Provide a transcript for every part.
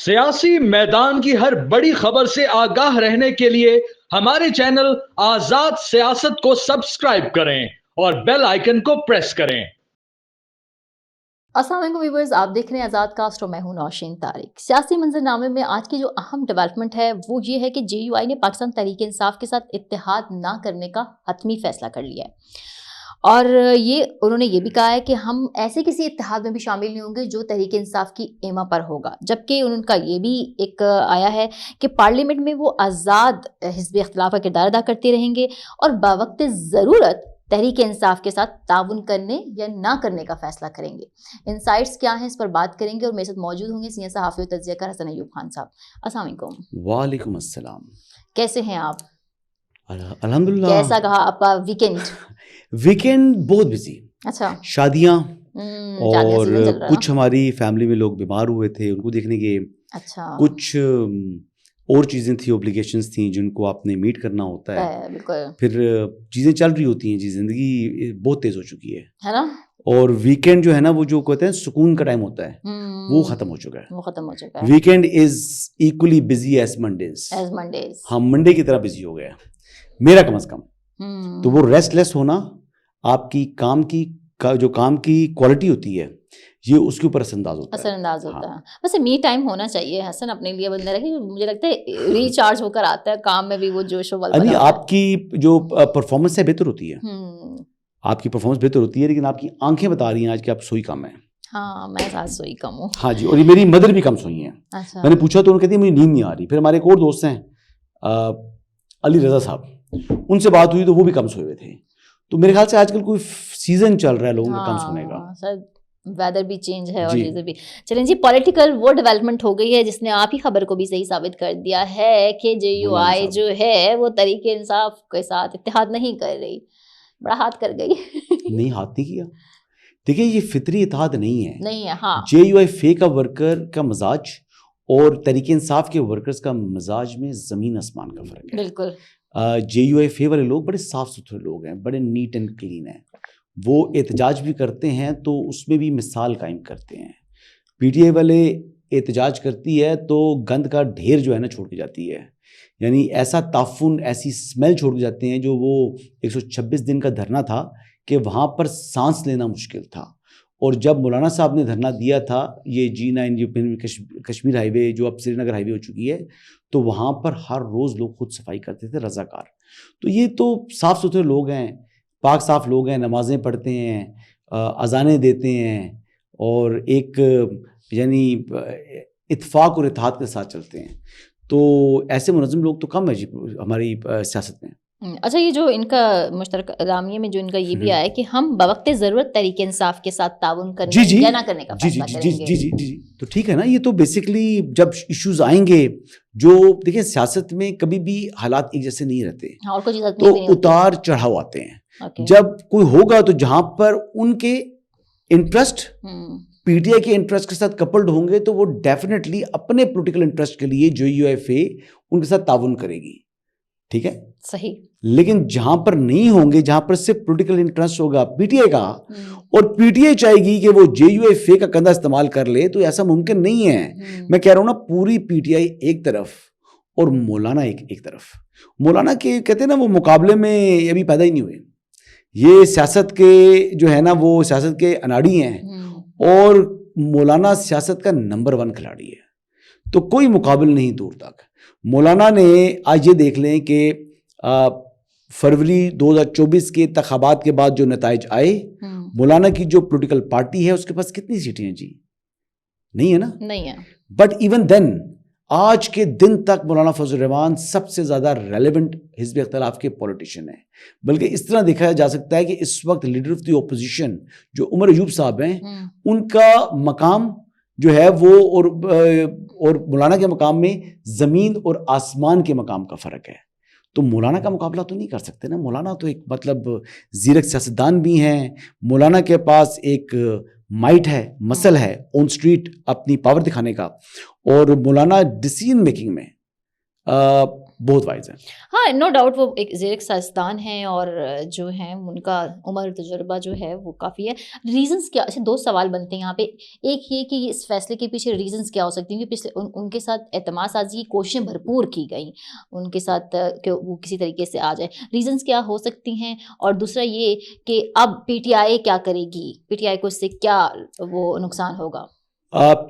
سیاسی میدان کی ہر بڑی خبر سے آگاہ رہنے کے لیے ہمارے چینل آزاد سیاست کو سبسکرائب کریں اور بیل آئیکن کو پریس کریں۔ السلام علیکم ویورز، آپ دیکھ رہے ہیں آزاد کاسٹ اور میں ہوں نوشین طارق۔ سیاسی منظرنامے میں آج کی جو اہم ڈیولپمنٹ ہے وہ یہ ہے کہ جے یو آئی نے پاکستان تحریک انصاف کے ساتھ اتحاد نہ کرنے کا حتمی فیصلہ کر لیا ہے، اور انہوں نے یہ بھی کہا ہے کہ ہم ایسے کسی اتحاد میں بھی شامل نہیں ہوں گے جو تحریک انصاف کی ایما پر ہوگا، جبکہ ان کا یہ بھی ایک آیا ہے کہ پارلیمنٹ میں وہ آزاد حزب اختلاف کا کردار ادا کرتے رہیں گے اور باوقت ضرورت تحریک انصاف کے ساتھ تعاون کرنے یا نہ کرنے کا فیصلہ کریں گے۔ انسائٹس کیا ہیں اس پر بات کریں گے، اور میرے ساتھ موجود ہوں گے سینئر صحافی و تجزیہ کار حسن ایوب خان صاحب۔ السلام علیکم۔ وعلیکم السلام۔ کیسے ہیں آپ؟ الحمدللہ۔ کیسا کہا آپ کا ویکینڈ؟ ویکینڈ بہت بزی، اچھا، شادیاں اور سیزن چل رہا ہے کچھ ہماری فیملی میں لوگ بیمار ہوئے تھے، ان کو دیکھنے گئے۔ اچھا، کچھ اور چیزیں تھیں، اوبلیگیشنز تھیں جن کو آپ نے میٹ کرنا ہوتا ہے۔ بالکل، پھر چیزیں چل رہی ہوتی ہیں، جی زندگی بہت تیز ہو چکی ہے نا؟ اور ویکینڈ جو ہے نا وہ جو کہتے ہیں سکون کا ٹائم ہوتا ہے وہ ختم ہو چکا ہے۔ Weekend is equally busy as Mondays. ہم منڈے کی طرح بزی ہو گئے، میرا کم از کم۔ تو وہ ریسٹ لیس ہونا، آپ کی کام کی جو کام کی کوالٹی ہوتی ہے یہ اس کے اوپر اثر انداز ہوتا ہے۔ ویسے می ٹائم ہونا چاہیے حسن اپنے لیے، بندہ رہے، مجھے لگتا ہے ریچارج ہو کر آتا ہے کام میں بھی وہ جوش و ولولہ۔ آپ کی جو پرفارمنس ہے بہتر ہوتی ہے، آپ کی پرفارمنس بہتر ہوتی ہے، لیکن آپ کی آنکھیں بتا رہی ہیں آج کہ آپ سوئی کم ہیں۔ ہاں، میں ساتھ سوئی کم ہوں۔ ہاں جی، اور یہ میری مدر بھی کم سوئی ہیں۔ میں نے پوچھا تو انہوں نے کہتی ہے مجھے نیند نہیں آ رہی۔ پھر ہمارے ایک اور دوست ہیں علی رضا صاحب، ان سے بات ہوئی تو وہ بھی کم سوئے ہوئے تھے۔ تو میرے خیال سے آج کل کوئی سیزن چل رہا ہے لوگوں کا کم سونے کا، ویدر بھی چینج ہے اور چیزیں بھی۔ چلیں جی، پولیٹیکل وہ ڈیولپمنٹ ہو گئی ہے جس نے آپ ہی خبر کو بھی صحیح ثابت کر دیا ہے کہ جے یو آئی جو ہے وہ تحریک انصاف کے ساتھ اتحاد نہیں کر رہی۔ بڑا ہاتھ کر گئی۔ نہیں، ہاتھ نہیں کیا۔ دیکھیں یہ فطری اتحاد نہیں ہے۔ ہاں، جے یو آئی فے کا ورکر کا مزاج اور تحریک انصاف کے ورکرز کا مزاج میں زمین آسمان کا فرق ہے۔ بالکل۔ جے یو آئی فے والے لوگ بڑے صاف ستھرے لوگ ہیں، بڑے نیٹ اینڈ کلین ہیں، وہ احتجاج بھی کرتے ہیں تو اس میں بھی مثال قائم کرتے ہیں۔ پی ٹی آئی والے احتجاج کرتی ہے تو گند کا ڈھیر جو ہے نا چھوڑ کے جاتی ہے، یعنی ایسا تعفن، ایسی اسمیل چھوڑ کے جاتے ہیں۔ جو وہ 126 دن کا دھرنا تھا کہ وہاں پر سانس لینا مشکل تھا، اور جب مولانا صاحب نے دھرنا دیا تھا یہ G9 کشمیر ہائی وے جو اب سری نگر ہائی وے ہو چکی ہے، تو وہاں پر ہر روز لوگ خود صفائی کرتے تھے، رضاکار۔ تو یہ تو صاف ستھرے لوگ ہیں، پاک صاف لوگ ہیں، نمازیں پڑھتے ہیں، اذانیں دیتے ہیں، اور ایک یعنی اتفاق اور اتحاد کے ساتھ چلتے ہیں۔ تو ایسے منظم لوگ تو کم ہے جی ہماری سیاست میں۔ اچھا، یہ جو ان کا مشترکہ اعلامیہ میں جو ان کا یہ بھی آیا ہے کہ ہم بوقت ضرورت تحریک انصاف کے ساتھ تعاون کرنے یا نہ کرنے کا فیصلہ کریں گے۔ جی تو ٹھیک ہے نا۔ یہ تو بیسیکلی جب ایشوز آئیں گے، جو دیکھیں سیاست میں کبھی بھی حالات ایک جیسے نہیں رہتے، تو اتار چڑھاؤ آتے ہیں۔ جب کوئی ہوگا تو جہاں پر ان کے انٹرسٹ پی ٹی آئی کے انٹرسٹ کے ساتھ کپلڈ ہوں گے تو وہ ڈیفینیٹلی اپنے پولیٹیکل انٹرسٹ کے لیے جو یو ایف اے ان کے ساتھ تعاون کرے گی، ٹھیک ہے، صحیح۔ لیکن جہاں پر نہیں ہوں گے، جہاں پر صرف پولیٹیکل انٹرسٹ ہوگا پی ٹی آئی کا، اور پی ٹی آئی چاہے گی کہ وہ جے یو ایف اے کا کندھا استعمال کر لے، تو ایسا ممکن نہیں ہے۔ میں کہہ رہا ہوں نا، پوری پی ٹی آئی ایک طرف اور مولانا ایک طرف۔ مولانا کے کہتے ہیں نا وہ مقابلے میں ابھی پیدا ہی نہیں ہوئے، یہ سیاست کے جو ہے نا وہ سیاست کے اناڑی ہیں، اور مولانا سیاست کا نمبر 1 کھلاڑی ہے، تو کوئی مقابل نہیں دور تک۔ مولانا نے آج یہ دیکھ لیں کہ فروری 2024 کے انتخابات کے بعد جو نتائج آئے، مولانا کی جو پولیٹیکل پارٹی ہے اس کے پاس کتنی سیٹیں ہیں جی؟ نہیں ہے نا، نہیں ہے۔ بٹ ایون دین آج کے دن تک مولانا فضل الرحمان سب سے زیادہ ریلیونٹ حزب اختلاف کے پولیٹیشین ہیں۔ بلکہ اس طرح دیکھا جا سکتا ہے کہ اس وقت لیڈر آف دی اپوزیشن جو عمر ایوب صاحب ہیں، ان کا مقام جو ہے وہ اور مولانا کے مقام میں زمین اور آسمان کے مقام کا فرق ہے۔ تو مولانا کا مقابلہ تو نہیں کر سکتے نا۔ مولانا تو ایک مطلب زیرک سیاستدان بھی ہیں، مولانا کے پاس ایک مائٹ ہے، مسل ہے آن سٹریٹ اپنی پاور دکھانے کا، اور مولانا ڈیسیژن میکنگ میں بہت وائز ہیں. ہاں نو ڈاؤٹ وہ ایک زیر سائنسدان ہیں اور جو ہیں ان کا عمر تجربہ جو ہے وہ کافی ہے. ریزنس کیا؟ اچھا 2 سوال بنتے ہیں یہاں پہ. ایک یہ کہ اس فیصلے کے پیچھے ریزنس کیا ہو سکتی ہیں کہ پچھلے ان کے ساتھ اعتماد سازی کی کوششیں بھرپور کی گئیں ان کے ساتھ کہ وہ کسی طریقے سے آ جائے. ریزنس کیا ہو سکتی ہیں؟ اور دوسرا یہ کہ اب پی ٹی آئی کیا کرے گی؟ پی ٹی آئی کو اس سے کیا وہ نقصان ہوگا؟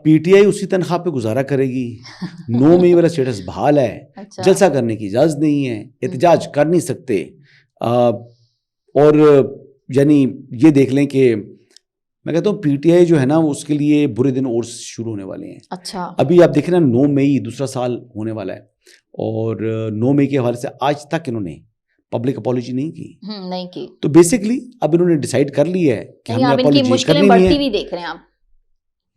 پی ٹی آئی اسی تنخواہ پہ گزارا کرے گی. 9 مئی والا اسٹیٹس بحال ہے. جلسہ کرنے کی اجازت نہیں ہے, احتجاج کر نہیں سکتے. اور یعنی یہ دیکھ لیں کہ میں کہتا ہوں پی ٹی آئی جو ہے نا اس کے لیے برے دن اور شروع ہونے والے ہیں. اچھا ابھی آپ دیکھیں نا 9 مئی دوسرا سال ہونے والا ہے اور 9 مئی کے حوالے سے آج تک انہوں نے پبلک اپالوجی نہیں کی. تو بیسکلی اب انہوں نے ڈیسائیڈ کر لی ہے کہ ہم نے اپالوجی کرنی نہیں ہے. دیکھ رہے ہیں آپ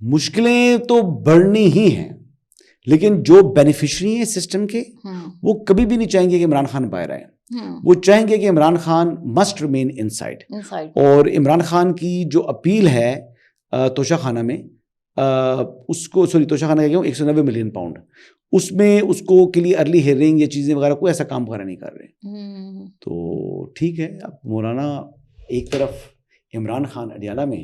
مشکلیں تو بڑھنی ہی ہیں, لیکن جو بینیفیشری ہیں سسٹم کے وہ کبھی بھی نہیں چاہیں گے کہ عمران خان باہر آئے. وہ چاہیں گے کہ Imran Khan must remain in side. اور عمران خان کی جو اپیل ہے توشہ خانہ میں اس کو توشہ خانہ کہوں 190 ملین پاؤنڈ, اس میں اس کو کے لیے ارلی ہیئرنگ یا چیزیں وغیرہ کوئی ایسا کام وغیرہ نہیں کر رہے. تو ٹھیک ہے, اب مولانا ایک طرف عمران خان اڈیالہ میں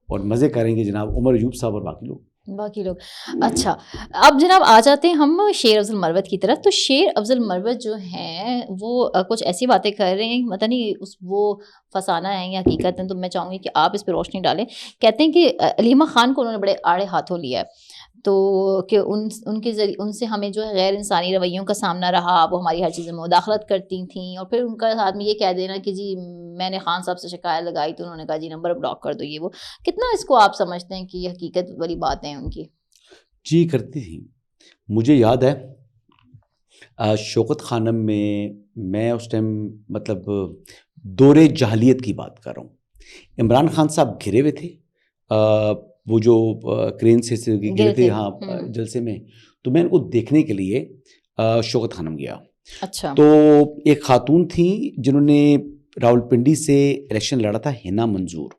اور مزے کریں گے جناب عمر ایوب صاحب اور باقی لوگ. اچھا اب جناب آ جاتے ہیں ہم شیر افضل مروت کی طرف. تو شیر افضل مروت جو ہیں وہ کچھ ایسی باتیں کر رہے ہیں, پتہ نہیں وہ فسانہ ہے یا حقیقت ہے, تو میں چاہوں گی کہ آپ اس پہ روشنی ڈالیں. کہتے ہیں کہ علیمہ خان کو انہوں نے بڑے آڑے ہاتھوں لیا ہے, تو کہ ان کے ذریعے ان سے ہمیں جو ہے غیر انسانی رویوں کا سامنا رہا, وہ ہماری ہر چیز میں مداخلت کرتی تھیں, اور پھر ان کا ساتھ میں یہ کہہ دینا کہ جی میں نے خان صاحب سے شکایت لگائی تو انہوں نے کہا جی نمبر بلاک کر دو. یہ وہ کتنا اس کو آپ سمجھتے ہیں کہ یہ حقیقت والی باتیں ہیں ان کی؟ جی کرتی تھیں. مجھے یاد ہے شوکت خانم میں اس ٹائم مطلب دور جاہلیت کی بات کر رہا ہوں. عمران خان صاحب گھرے ہوئے تھے, وہ جو کرین سے گرے تھے ہاں جلسے میں, تو میں ان کو دیکھنے کے لیے شوکت خانم گیا. اچھا. تو ایک خاتون تھی جنہوں نے راولپنڈی سے الیکشن لڑا تھا, ہینا منظور.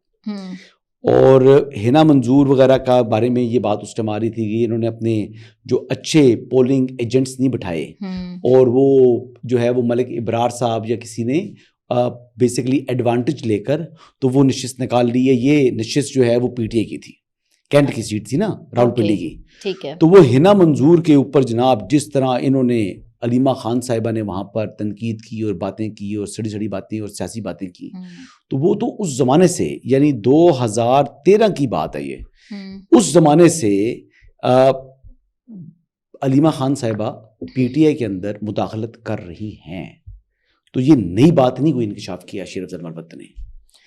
اور ہینا منظور وغیرہ کا بارے میں یہ بات اس ٹائم آ رہی تھی کہ انہوں نے اپنے جو اچھے پولنگ ایجنٹس نہیں بٹھائے, اور وہ جو ہے وہ ملک ابرار صاحب یا کسی نے بیسیکلی ایڈوانٹیج لے کر تو وہ نشست نکال لی ہے. یہ نشست جو ہے وہ پی ٹی اے کی تھی, کینٹ کی سیٹ تھی نا راولپنڈی کی. ٹھیک ہے. تو وہ ہینا منظور کے اوپر جناب جس طرح انہوں نے علیمہ خان صاحبہ نے وہاں پر تنقید کی اور باتیں کی اور سڑی باتیں اور سیاسی باتیں کی, تو وہ تو اس زمانے سے یعنی 2013 کی بات ہے یہ, اس زمانے سے علیمہ خان صاحبہ پی ٹی آئی کے اندر مداخلت کر رہی ہیں. تو یہ نئی بات نہیں کوئی انکشاف کیا شیر افضل مروت نے.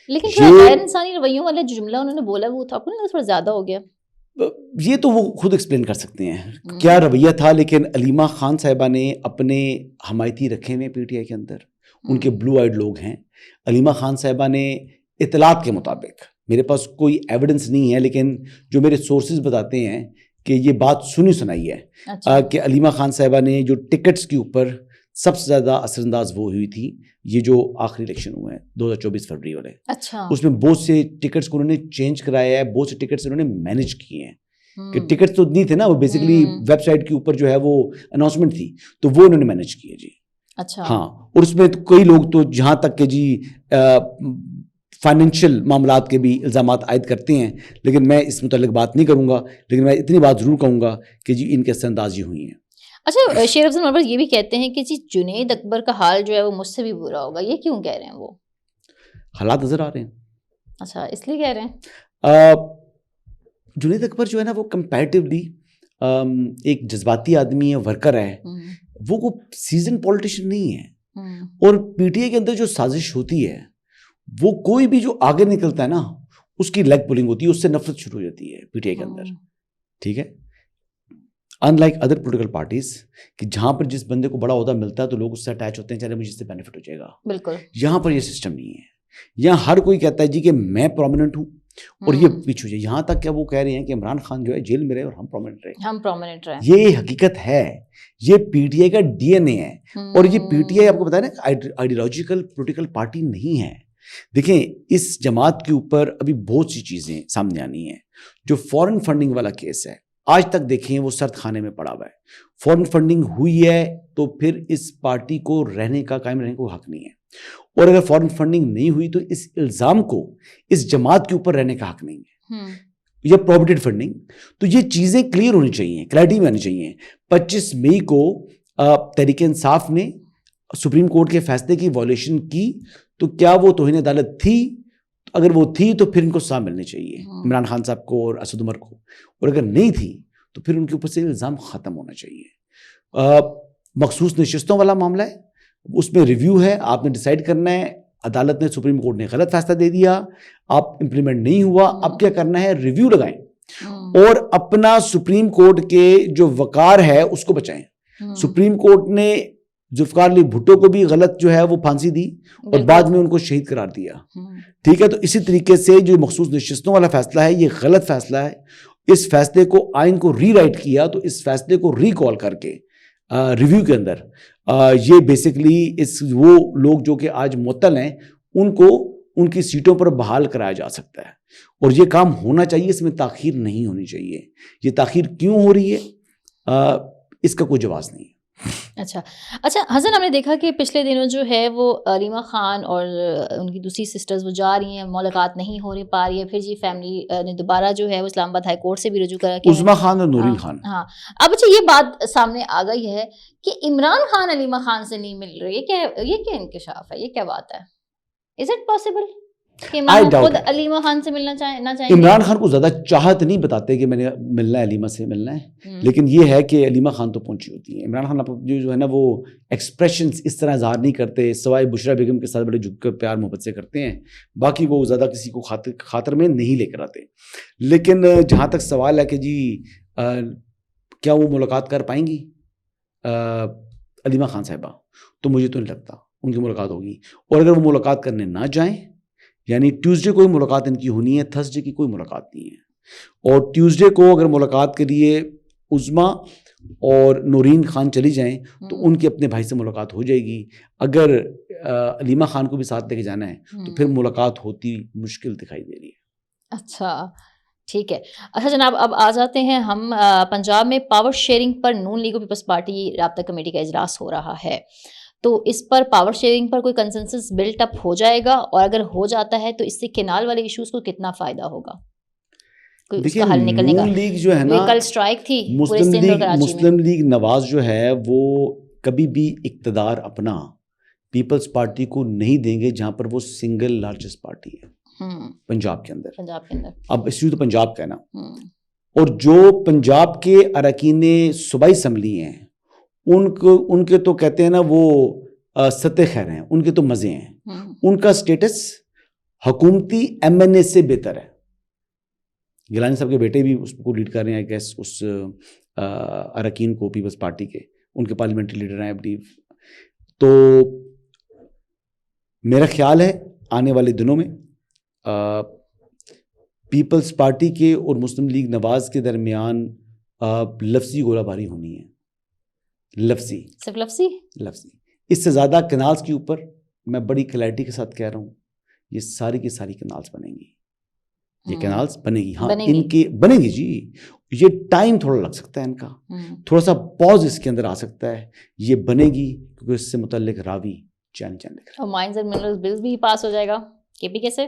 لیکن غیر انسانی رویوں والا جو جملہ انہوں نے بولا وہ تھا تھوڑا زیادہ ہو گیا. یہ تو وہ خود ایکسپلین کر سکتے ہیں کیا رویہ تھا, لیکن علیمہ خان صاحبہ نے اپنے حمایتی رکھے ہوئے پی ٹی آئی کے اندر, ان کے بلو آئیڈ لوگ ہیں. علیمہ خان صاحبہ نے اطلاعات کے مطابق, میرے پاس کوئی ایویڈنس نہیں ہے لیکن جو میرے سورسز بتاتے ہیں کہ یہ بات سنی سنائی ہے کہ علیمہ خان صاحبہ نے جو ٹکٹس کے اوپر سب سے زیادہ اثر انداز وہ ہوئی تھی یہ جو آخری الیکشن ہوئے ہیں 2024 فروری والے. اچھا. اس میں بہت سے ٹکٹس کو انہوں نے چینج کرایا ہے, بہت سے ٹکٹس انہوں نے مینیج کیے ہیں کہ ٹکٹس تو نہیں تھے نا, وہ بیسیکلی ویب سائٹ کے اوپر جو ہے وہ اناؤنسمنٹ تھی تو وہ انہوں نے مینیج کیے. جی اچھا. ہاں, اور اس میں کئی لوگ تو جہاں تک کہ جی فائنینشیل معاملات کے بھی الزامات عائد کرتے ہیں, لیکن میں اس متعلق بات نہیں کروں گا, لیکن میں اتنی بات ضرور کہوں گا کہ جی ان کے اثر اندازی ہوئی ہیں. اچھا شیر افضل مروت یہ بھی کہتے ہیں کہ جی جنید اکبر کا حال جو ہے وہ مجھ سے بھی برا ہوگا, یہ کیوں کہہ رہے ہیں؟ وہ حالات نظر آ رہے ہیں. اچھا اس لیے کہہ رہے ہیں. جنید اکبر جو ہے نا وہ کمپیریٹیولی ایک جذباتی آدمی ہے, ورکر ہے, وہ کوئی سیزن پولیٹیشین نہیں ہے. اور پی ٹی اے کے اندر جو سازش ہوتی ہے وہ کوئی بھی جو آگے نکلتا ہے نا اس کی لیگ پولنگ ہوتی ہے, اس سے نفرت شروع ہو جاتی ہے پی ٹی اے کے اندر. ٹھیک ہے, in like other political parties کہ جہاں پر جس بندے کو بڑا عہدہ ملتا ہے تو لوگ اس سے اٹیچ ہوتے ہیں, چلے مجھے اس سے بینیفٹ ہو جائے گا. بالکل. یہاں پر یہ سسٹم نہیں ہے. یہاں ہر کوئی کہتا ہے جی کہ میں پرومیننٹ ہوں اور یہ پیچھے جائے. یہاں تک کہ وہ کہہ رہے ہیں کہ عمران خان جو ہے جیل میں رہے اور ہم پرومیننٹ رہے. یہ حقیقت ہے, یہ پی ٹی آئی کا ڈی این اے ہے. اور یہ پی ٹی آئی آپ کو بتائیں نا آئیڈیالوجیکل پولیٹیکل پارٹی نہیں ہے. دیکھیں اس جماعت کے اوپر ابھی بہت سی چیزیں سامنے آنی ہیں. جو فورن فنڈنگ والا کیس ہے آج تک دیکھیں وہ سرد خانے میں پڑا ہوا ہے. فورن فنڈنگ ہوئی ہے تو پھر اس پارٹی کو رہنے کا, قائم رہنے کو حق نہیں ہے. اور اگر فورن فنڈنگ نہیں ہوئی تو اس الزام کو اس جماعت کے اوپر رہنے کا حق نہیں ہے, یا پروپرٹی فنڈنگ. تو یہ چیزیں کلیئر ہونی چاہیے, کلیئرٹی میں آنی چاہیے. 25 مئی کو تحریک انصاف نے سپریم کورٹ کے فیصلے کی وائلیشن کی, تو کیا وہ توہین عدالت تھی؟ اگر وہ تھی تو پھر ان کو سزا ملنی چاہیے, عمران خان صاحب کو اور اسد عمر کو. اور اگر نہیں تھی تو پھر ان کے اوپر سے الزام ختم ہونا چاہیے. مخصوص نشستوں والا معاملہ ہے, اس میں ریویو ہے, آپ نے ڈیسائیڈ کرنا ہے. عدالت نے, سپریم کورٹ نے غلط فیصلہ دے دیا, آپ امپلیمنٹ نہیں ہوا, اب کیا کرنا ہے؟ ریویو لگائیں اور اپنا سپریم کورٹ کے جو وقار ہے اس کو بچائیں. سپریم کورٹ نے ذوالفقار علی بھٹو کو بھی غلط جو ہے وہ پھانسی دی اور بعد میں ان کو شہید قرار دیا. ٹھیک ہے, تو اسی طریقے سے جو مخصوص نشستوں والا فیصلہ ہے یہ غلط فیصلہ ہے. اس فیصلے کو, آئین کو ری رائٹ کیا, تو اس فیصلے کو ری کال کر کے ریویو کے اندر یہ بیسکلی وہ لوگ جو کہ آج معطل ہیں ان کو ان کی سیٹوں پر بحال کرایا جا سکتا ہے. اور یہ کام ہونا چاہیے, اس میں تاخیر نہیں ہونی چاہیے. یہ تاخیر کیوں ہو رہی ہے اس کا کوئی جواز نہیں ہے. اچھا حسن, ہم نے دیکھا کہ پچھلے دنوں جو ہے وہ علیمہ خان اور ان کی دوسری سسٹرز وہ جا رہی ہیں, ملاقات نہیں ہو پا رہی ہے. پھر جی فیملی نے دوبارہ جو ہے وہ اسلام آباد ہائی کورٹ سے بھی رجوع کرا کہ عظمیٰ خان اور نورین خان. ہاں, اب اچھا یہ بات سامنے آ گئی ہے کہ عمران خان علیمہ خان سے نہیں مل رہی ہے. یہ کیا انکشاف ہے, یہ کیا بات ہے؟ از اٹ پاسبل کہ عمران خود علیمہ خان سے ملنا نہ چاہیں؟ عمران خان کو زیادہ چاہت نہیں بتاتے کہ میں نے ملنا ہے, علیمہ سے ملنا ہے, لیکن یہ ہے کہ علیمہ خان تو پہنچی ہوتی ہیں. عمران خان جو ہے نا وہ ایکسپریشنز اس طرح اظہار نہیں کرتے, سوائے بشرا بیگم کے ساتھ بڑے جھک کر پیار محبت سے کرتے ہیں, باقی وہ زیادہ کسی کو خاطر میں نہیں لے کر آتے. لیکن جہاں تک سوال ہے کہ جی کیا وہ ملاقات کر پائیں گی علیمہ خان صاحبہ, تو مجھے تو نہیں لگتا ان کی ملاقات ہوگی. اور اگر وہ ملاقات کرنے نہ جائیں, یعنی ٹیوزڈے کوئی ملاقات ان کی ہونی ہے, تھرسڈے کی کوئی ملاقات نہیں ہے. اور ٹیوزڈے کو اگر ملاقات کے لیے عظمیٰ اور نورین خان چلی جائیں تو ان کے اپنے بھائی سے ملاقات ہو جائے گی. اگر علیمہ خان کو بھی ساتھ لے کے جانا ہے تو پھر ملاقات ہوتی مشکل دکھائی دے رہی ہے. اچھا ٹھیک ہے. اچھا جناب, اب آ جاتے ہیں ہم پنجاب میں پاور شیئرنگ پر نون لیگ اور پیپلز پارٹی رابطہ کمیٹی کا اجلاس ہو رہا ہے, تو اس پر پاور شیئرنگ پر کوئی کنسنسس بلٹ اپ ہو جائے گا, اور اگر ہو جاتا ہے تو اس سے کینال والے ایشوز کو کتنا فائدہ ہوگا؟ دیکھیں نون لیگ جو ہے نا, کل اسٹرائک تھی مسلم لیگ نواز جو ہے وہ کبھی بھی اقتدار اپنا پیپلز پارٹی کو نہیں دیں گے جہاں پر وہ سنگل لارجسٹ پارٹی ہے پنجاب کے اندر. اب اس تو پنجاب کا ہے نا, اور جو پنجاب کے اراکین صوبائی اسمبلی ہیں ان کے تو کہتے ہیں نا وہ سطح خیر ہیں, ان کے تو مزے ہیں. ان کا سٹیٹس حکومتی ایم این اے سے بہتر ہے. گیلانی صاحب کے بیٹے بھی اس کو لیڈ کر رہے ہیں گیس اس اراکین کو پیپلز پارٹی کے, ان کے پارلیمنٹری لیڈر ہیں ابھی. تو میرا خیال ہے آنے والے دنوں میں پیپلز پارٹی کے اور مسلم لیگ نواز کے درمیان لفظی گولہ باری ہونی ہے. لفظی, صرف لفظی. اس سے زیادہ کنالز کے اوپر میں بڑی کلیئرٹی کے ساتھ کہہ رہا ہوں, یہ ساری کی ساری کنالز بنیں گی. یہ کنالز بنے گی, ہاں ان کے بنے گی جی. یہ ٹائم تھوڑا لگ سکتا ہے, ان کا تھوڑا سا پاز اس کے اندر آ سکتا ہے. یہ بنے گی کیونکہ اس سے متعلق راوی چین لکھ رہا ہے. مائنز اینڈ منرلز بل بھی پاس ہو جائے گا کے پی کے سے,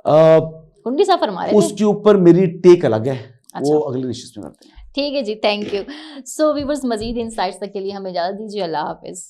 کنڈی صاحب فرما رہے تھے. اس کے اوپر میری ٹیک الگ ہے, وہ اگلے نشست میں کرتے ہیں. ٹھیک ہے جی, تھینک یو. سو ویورز, مزید انسائٹس تک کے لیے ہمیں اجازت دیجیے. اللہ حافظ.